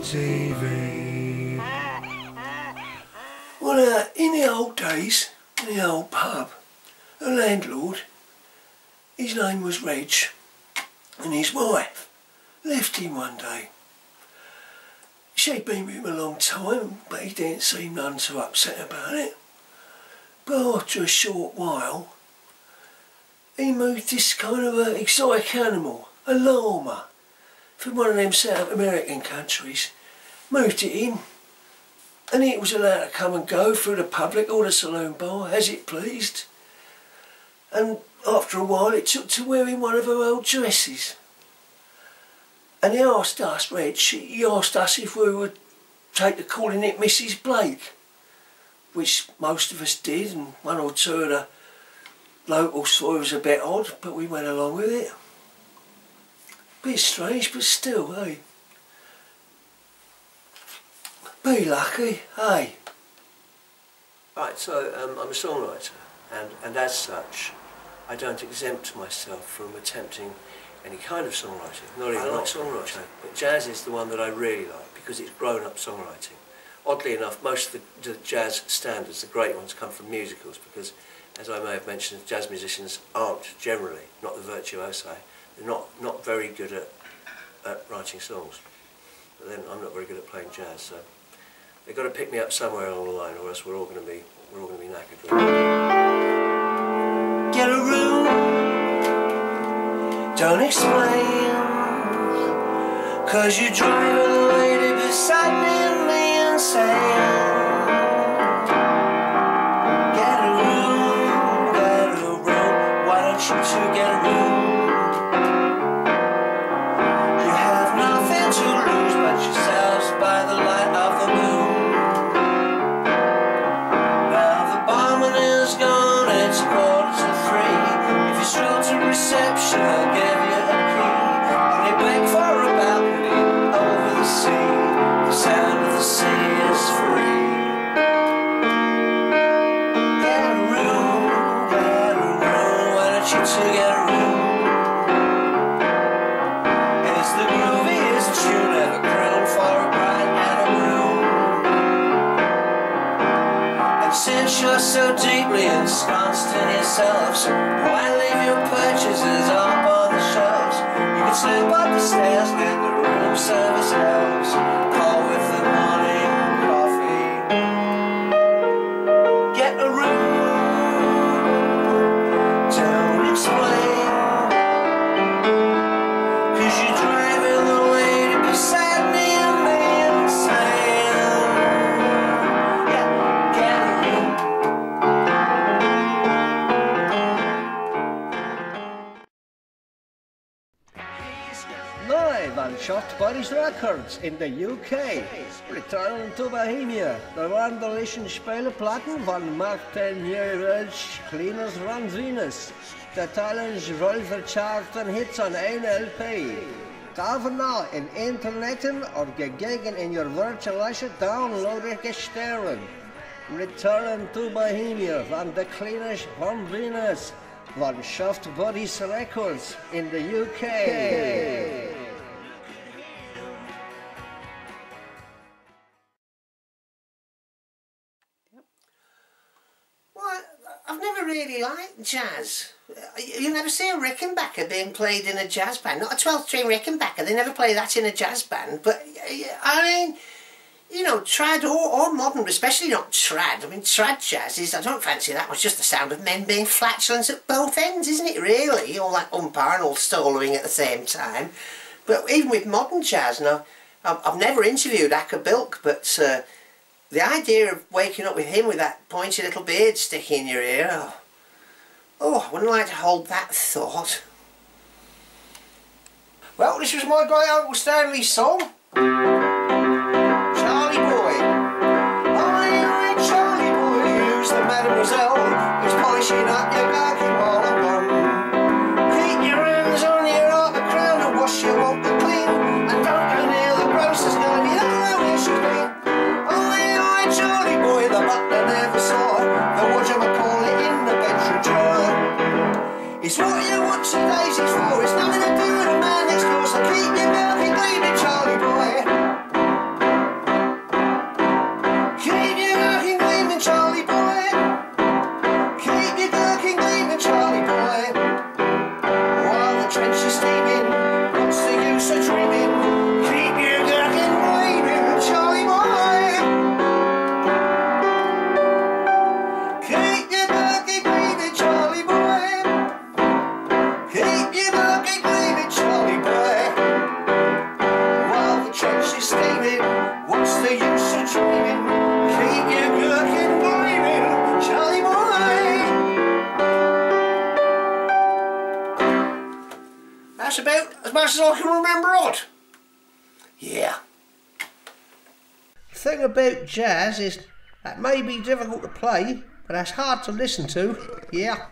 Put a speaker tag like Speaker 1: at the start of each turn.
Speaker 1: TV. Well, in the old days, in the old pub, the landlord, his name was Reg, and his wife left him one day. She'd been with him a long time, but he didn't seem none too upset about it. But after a short while, he moved this kind of exotic animal, a llama, from one of them South American countries, moved it in, and it was allowed to come and go through the public or the saloon bar as it pleased. And after a while it took to wearing one of her old dresses. And he asked us, Reg, he asked us if we would take to calling it Mrs. Blake, which most of us did, and one or two of the locals thought it was a bit odd, but we went along with it. Bit strange, but still, eh? Be lucky, eh? Right, so I'm a songwriter, and as such, I don't exempt myself from attempting any kind of songwriting. Not even like songwriting, but jazz is the one that I really like because it's grown-up songwriting. Oddly enough, most of the jazz standards, the great ones, come from musicals because, as I may have mentioned, jazz musicians aren't generally, not the virtuosi, they're not very good at writing songs. But then I'm not very good at playing jazz, so they've got to pick me up somewhere along the line, or else we're all going to be knackered. Get a room, don't explain, 'cause you drive the lady beside me insane. Get a room, why don't you two get a room? You have nothing to lose but yourselves by the light of the moon. Now the barman is gone, it's 2:45. If you stroll to reception, I'll give you a key. Only beg for a balcony over the sea. The sound of the sea is free. Get a room, why don't you two get a room? It's the grooviest tune ever grown for a bride and a room. And since you're so deeply ensconced in yourselves, why leave your purchases up on the shelves? You can slip up the stairs with the room service elves. Call with the morning coffee. Get a room, don't explain, 'cause you're driving the lady beside me and me insane. Yeah, get a room.
Speaker 2: Live on Soft Bodies Records in the UK. Return to Bohemia. Da waren der letzten Spieleplatten von Martin Jurich, Cleaners von Venus. Der Talents Rolvercharten Hits on ein LP. Kaufen now in Interneten or gegeben in your virtualische downloader gesteren. Return to Bohemia von the Cleaners von Venus. Von Soft Bodies Records in the UK.
Speaker 3: Well, I've never really liked jazz. You never see a Rickenbacker being played in a jazz band. Not a 12-string Rickenbacker, they never play that in a jazz band. But, I mean, you know, trad or modern, especially not trad. I mean, trad jazz is, I don't fancy that much, just the sound of men being flatulent at both ends, isn't it, really? All that umpire and all soloing at the same time. But even with modern jazz, now, I've never interviewed Acker Bilk, but the idea of waking up with him with that pointy little beard sticking in your ear, oh, I wouldn't like to hold that thought. Well, this was my great Uncle Stanley's song. Charlie boy, aye, Charlie boy, who's the mademoiselle who's polishing up your garden while I'm gone? Keep your hands on your arm, the crown, and wash your walk clean, and don't go near the grocer's girl, you don't know where she's been. Aye, Charlie boy, the butler never saw the whatchamacallit in the bedroom drawer. It's what you watch the daisies for, it's nothing to do with a man next door, so keep your mouth clean, Charlie boy. as I can remember it. Yeah.
Speaker 2: The thing about jazz is that may be difficult to play, but that's hard to listen to. Yeah.